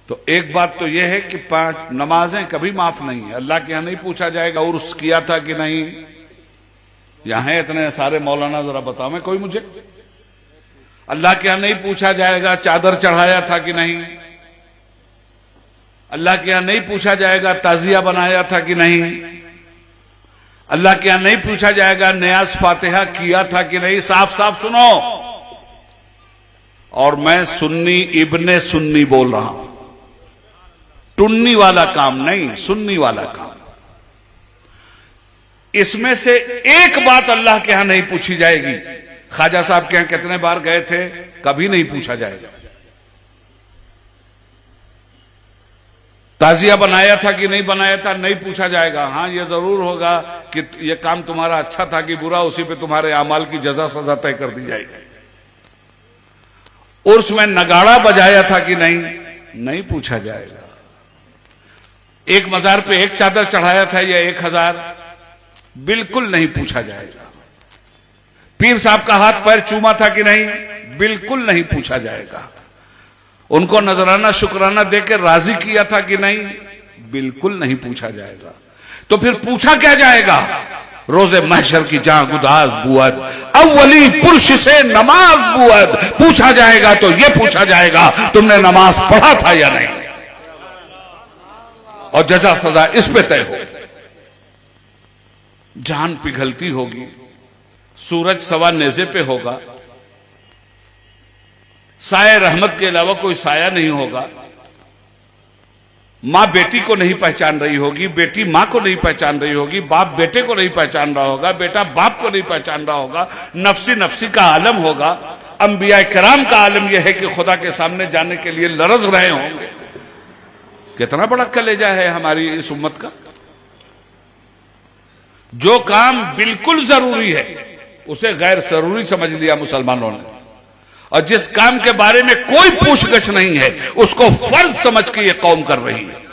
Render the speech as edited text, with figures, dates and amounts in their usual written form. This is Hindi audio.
तो एक बात तो यह है कि 5 नमाजें कभी माफ नहीं है, अल्लाह के यहां नहीं पूछा जाएगा उर्स किया था कि नहीं। यहां है इतने सारे मौलाना, जरा बताओ मैं कोई मुझे। अल्लाह के यहां नहीं पूछा जाएगा चादर चढ़ाया था कि नहीं, अल्लाह के यहां नहीं पूछा जाएगा ताजिया बनाया था कि नहीं, अल्लाह के यहां नहीं पूछा जाएगा नियाज फातिहा किया था कि नहीं। साफ साफ सुनो, और मैं सुन्नी इब्ने सुन्नी बोल रहा हूं, टुन्नी वाला काम नहीं, सुन्नी वाला काम। इसमें से एक बात अल्लाह के यहां नहीं पूछी जाएगी। ख्वाजा साहब के यहां कितने बार गए थे, कभी नहीं पूछा जाएगा। ताजिया बनाया था कि नहीं बनाया था, नहीं पूछा जाएगा। हां यह जरूर होगा कि यह काम तुम्हारा अच्छा था कि बुरा, उसी पे तुम्हारे अमाल की जजा सजा तय कर दी जाएगी। उर्स में नगाड़ा बजाया था कि नहीं, नहीं पूछा जाएगा। एक मजार पे एक चादर चढ़ाया था या 1000, बिल्कुल नहीं पूछा जाएगा। पीर साहब का हाथ पैर चूमा था कि नहीं, बिल्कुल नहीं पूछा जाएगा। उनको नजराना शुक्राना देकर राजी किया था कि नहीं, बिल्कुल नहीं पूछा जाएगा। तो फिर पूछा क्या जाएगा? रोजे महशर की जहां गुदाज बुअद अव्वली पुरुष से नमाज बुअद पूछा जाएगा। तो यह पूछा जाएगा तुमने नमाज पढ़ा था या नहीं, और जजा सजा इस पे तय हो। जान पिघलती होगी, सूरज सवा नेज़े पे होगा, साये रहमत के अलावा कोई साया नहीं होगा। मां बेटी को नहीं पहचान रही होगी, बेटी मां को नहीं पहचान रही होगी, बाप बेटे को नहीं पहचान रहा होगा, बेटा बाप को नहीं पहचान रहा होगा। नफसी नफसी का आलम होगा। अंबिया किराम का आलम यह है कि खुदा के सामने जाने के लिए लरज रहे होंगे। कितना बड़ा कलेजा है हमारी इस उम्मत का। जो काम बिल्कुल जरूरी है उसे गैर जरूरी समझ लिया मुसलमानों ने, और जिस काम के बारे में कोई पूछगछ नहीं है उसको फर्ज समझ के ये कौम कर रही है।